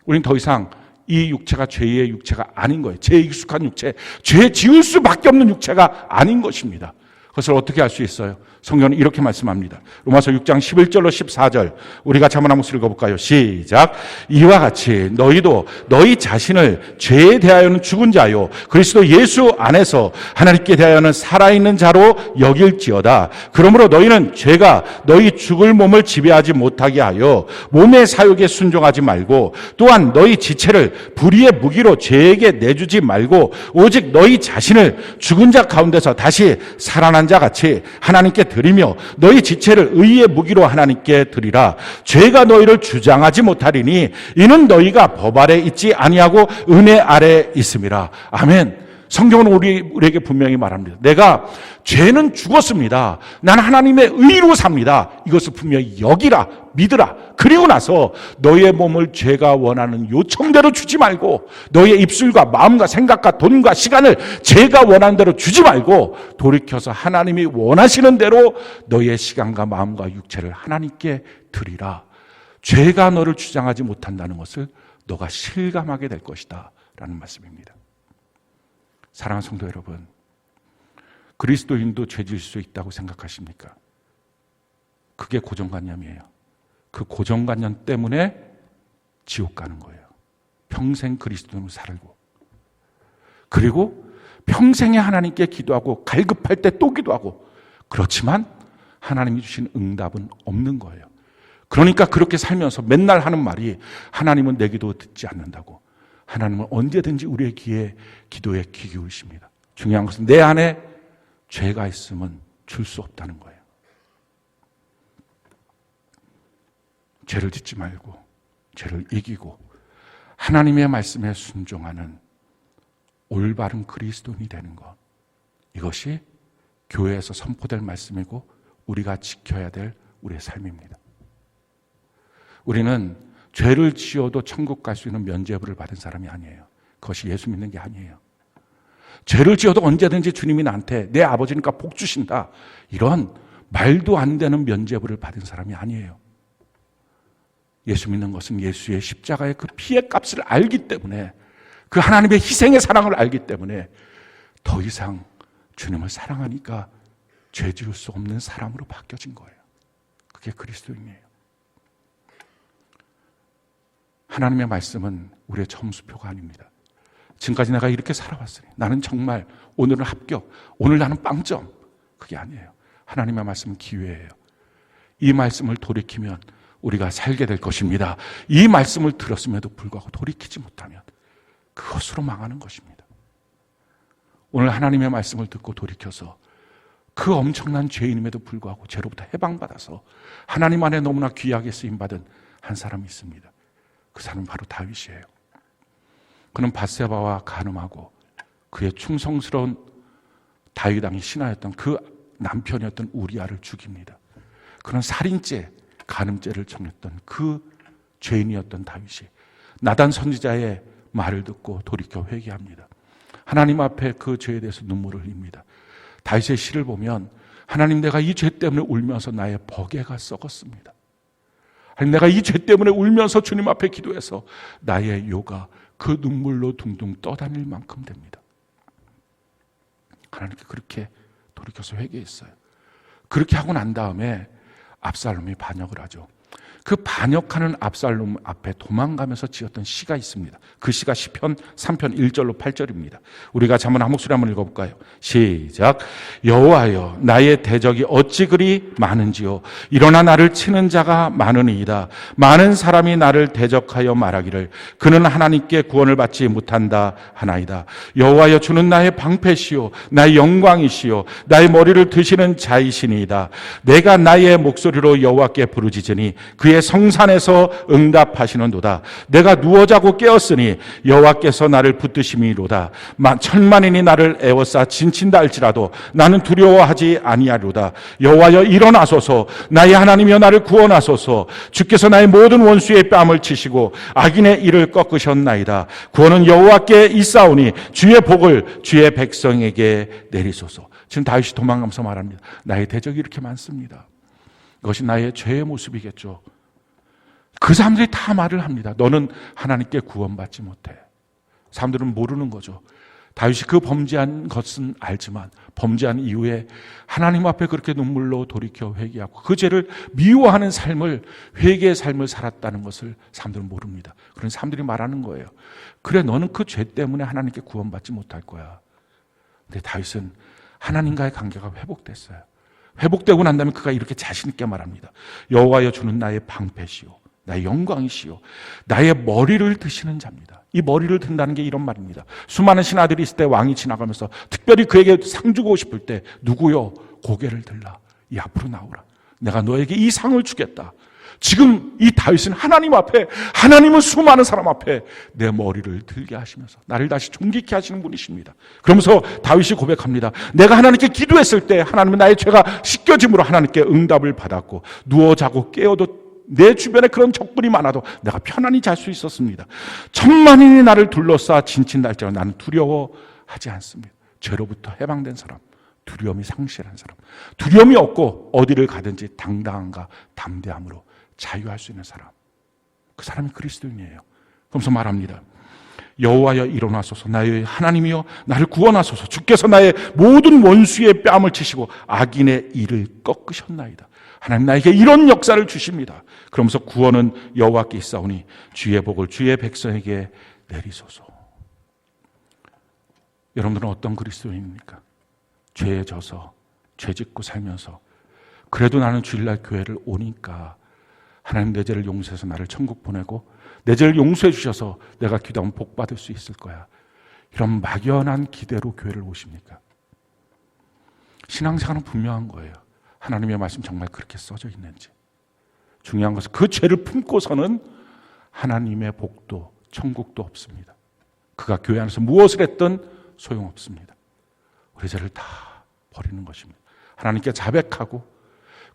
우리는 더 이상 이 육체가 죄의 육체가 아닌 거예요. 죄에 익숙한 육체, 죄 지을 수밖에 없는 육체가 아닌 것입니다. 그것을 어떻게 알 수 있어요? 성경은 이렇게 말씀합니다. 로마서 6장 11절로 14절 우리가 한번 한번 읽어볼까요? 시작. 이와 같이 너희도 너희 자신을 죄에 대하여는 죽은 자요 그리스도 예수 안에서 하나님께 대하여는 살아있는 자로 여길지어다. 그러므로 너희는 죄가 너희 죽을 몸을 지배하지 못하게 하여 몸의 사욕에 순종하지 말고 또한 너희 지체를 불의의 무기로 죄에게 내주지 말고 오직 너희 자신을 죽은 자 가운데서 다시 살아난 자 같이 하나님께 드리며 너희 지체를 의의 무기로 하나님께 드리라. 죄가 너희를 주장하지 못하리니 이는 너희가 법 아래 있지 아니하고 은혜 아래 있음이라. 아멘. 성경은 우리에게 분명히 말합니다. 내가 죄는 죽었습니다. 난 하나님의 의로 삽니다. 이것을 분명히 여기라, 믿으라. 그리고 나서 너희의 몸을 죄가 원하는 요청대로 주지 말고 너희의 입술과 마음과 생각과 돈과 시간을 죄가 원하는 대로 주지 말고 돌이켜서 하나님이 원하시는 대로 너희의 시간과 마음과 육체를 하나님께 드리라. 죄가 너를 주장하지 못한다는 것을 너가 실감하게 될 것이다 라는 말씀입니다. 사랑하는 성도 여러분, 그리스도인도 죄질 수 있다고 생각하십니까? 그게 고정관념이에요. 그 고정관념 때문에 지옥 가는 거예요. 평생 그리스도인으로 살고 그리고 평생에 하나님께 기도하고 갈급할 때 또 기도하고 그렇지만 하나님이 주신 응답은 없는 거예요. 그러니까 그렇게 살면서 맨날 하는 말이 하나님은 내 기도 듣지 않는다고. 하나님은 언제든지 우리의 기도에 귀 기울이십니다. 중요한 것은 내 안에 죄가 있으면 줄 수 없다는 거예요. 죄를 짓지 말고 죄를 이기고 하나님의 말씀에 순종하는 올바른 그리스도인이 되는 것. 이것이 교회에서 선포될 말씀이고 우리가 지켜야 될 우리의 삶입니다. 우리는 죄를 지어도 천국 갈 수 있는 면죄부를 받은 사람이 아니에요. 그것이 예수 믿는 게 아니에요. 죄를 지어도 언제든지 주님이 나한테 내 아버지니까 복 주신다. 이런 말도 안 되는 면죄부를 받은 사람이 아니에요. 예수 믿는 것은 예수의 십자가의 그 피의 값을 알기 때문에 그 하나님의 희생의 사랑을 알기 때문에 더 이상 주님을 사랑하니까 죄 지을 수 없는 사람으로 바뀌어진 거예요. 그게 그리스도인이에요. 하나님의 말씀은 우리의 점수표가 아닙니다. 지금까지 내가 이렇게 살아왔으니 나는 정말 오늘은 합격, 오늘 나는 빵점. 그게 아니에요. 하나님의 말씀은 기회예요. 이 말씀을 돌이키면 우리가 살게 될 것입니다. 이 말씀을 들었음에도 불구하고 돌이키지 못하면 그것으로 망하는 것입니다. 오늘 하나님의 말씀을 듣고 돌이켜서 그 엄청난 죄인임에도 불구하고 죄로부터 해방받아서 하나님 안에 너무나 귀하게 쓰임받은 한 사람이 있습니다. 그 사람은 바로 다윗이에요. 그는 밧세바와 간음하고 그의 충성스러운 다윗 왕의 신하였던 그 남편이었던 우리아를 죽입니다. 그는 살인죄, 간음죄를 정했던 그 죄인이었던 다윗이 나단 선지자의 말을 듣고 돌이켜 회개합니다. 하나님 앞에 그 죄에 대해서 눈물을 흘립니다. 다윗의 시를 보면 하나님, 내가 이 죄 때문에 울면서 나의 버게가 썩었습니다. 아니, 내가 이 죄 때문에 울면서 주님 앞에 기도해서 나의 요가 그 눈물로 둥둥 떠다닐 만큼 됩니다. 하나님께 그렇게 돌이켜서 회개했어요. 그렇게 하고 난 다음에 압살롬이 반역을 하죠. 그 반역하는 압살롬 앞에 도망가면서 지었던 시가 있습니다. 그 시가 시편 3편 1절로 8절입니다. 우리가 한번 한 목소리 한번 읽어볼까요? 시작. 여호와여, 나의 대적이 어찌 그리 많은지요. 일어나 나를 치는 자가 많으니이다. 많은 사람이 나를 대적하여 말하기를 그는 하나님께 구원을 받지 못한다 하나이다. 여호와여, 주는 나의 방패시요 나의 영광이시요 나의 머리를 드시는 자이시니이다. 내가 나의 목소리로 여호와께 부르짖으니 그의 성산에서 응답하시는도다. 내가 누워 자고 깨었으니 여호와께서 나를 붙드심이로다. 천만인이 나를 에워싸 진친다 할지라도 나는 두려워하지 아니하리로다. 여호와여, 일어나소서. 나의 하나님이여, 나를 구원하소서. 주께서 나의 모든 원수의 뺨을 치시고 악인의 이를 꺾으셨나이다. 구원은 여호와께 있사오니 주의 복을 주의 백성에게 내리소서. 지금 다윗이 도망가면서 말합니다. 나의 대적이 이렇게 많습니다. 그것이 나의 죄의 모습이겠죠. 그 사람들이 다 말을 합니다. 너는 하나님께 구원받지 못해. 사람들은 모르는 거죠. 다윗이 그 범죄한 것은 알지만 범죄한 이후에 하나님 앞에 그렇게 눈물로 돌이켜 회개하고 그 죄를 미워하는 삶을, 회개의 삶을 살았다는 것을 사람들은 모릅니다. 그런 사람들이 말하는 거예요. 그래, 너는 그 죄 때문에 하나님께 구원받지 못할 거야. 근데 다윗은 하나님과의 관계가 회복됐어요. 회복되고 난 다음에 그가 이렇게 자신 있게 말합니다. 여호와여, 주는 나의 방패시오, 나의 영광이시오, 나의 머리를 드시는 자입니다. 이 머리를 든다는 게 이런 말입니다. 수많은 신하들이 있을 때 왕이 지나가면서 특별히 그에게 상 주고 싶을 때, 누구요? 고개를 들라, 이 앞으로 나오라, 내가 너에게 이 상을 주겠다. 지금 이 다윗은 하나님 앞에, 하나님은 수많은 사람 앞에 내 머리를 들게 하시면서 나를 다시 존귀케 하시는 분이십니다. 그러면서 다윗이 고백합니다. 내가 하나님께 기도했을 때 하나님은 나의 죄가 씻겨짐으로 하나님께 응답을 받았고, 누워 자고 깨어도 내 주변에 그런 적군이 많아도 내가 편안히 잘 수 있었습니다. 천만인이 나를 둘러싸 진친날지라도 나는 두려워하지 않습니다. 죄로부터 해방된 사람, 두려움이 상실한 사람, 두려움이 없고 어디를 가든지 당당함과 담대함으로 자유할 수 있는 사람, 그 사람이 그리스도인이에요. 그러면서 말합니다. 여호와여, 일어나소서, 나의 하나님이여 나를 구원하소서. 주께서 나의 모든 원수의 뺨을 치시고 악인의 이를 꺾으셨나이다. 하나님 나에게 이런 역사를 주십니다. 그러면서 구원은 여호와께 있사오니 주의 복을 주의 백성에게 내리소서. 여러분들은 어떤 그리스도인입니까? 죄에 져서 죄 짓고 살면서 그래도 나는 주일날 교회를 오니까 하나님 내 죄를 용서해서 나를 천국 보내고 내 죄를 용서해 주셔서 내가 기도하면 복 받을 수 있을 거야, 이런 막연한 기대로 교회를 오십니까? 신앙생활은 분명한 거예요. 하나님의 말씀 정말 그렇게 써져 있는지. 중요한 것은 그 죄를 품고서는 하나님의 복도, 천국도 없습니다. 그가 교회 안에서 무엇을 했든 소용없습니다. 우리 죄를 다 버리는 것입니다. 하나님께 자백하고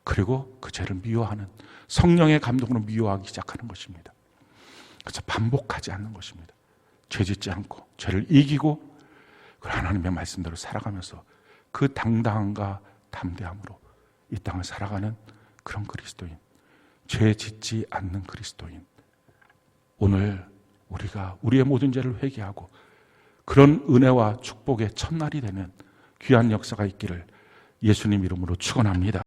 그리고 그 죄를 미워하는, 성령의 감동으로 미워하기 시작하는 것입니다. 그래서 반복하지 않는 것입니다. 죄 짓지 않고 죄를 이기고 하나님의 말씀대로 살아가면서 그 당당함과 담대함으로 이 땅을 살아가는 그런 그리스도인, 죄 짓지 않는 그리스도인. 오늘 우리가 우리의 모든 죄를 회개하고 그런 은혜와 축복의 첫날이 되는 귀한 역사가 있기를 예수님 이름으로 축원합니다.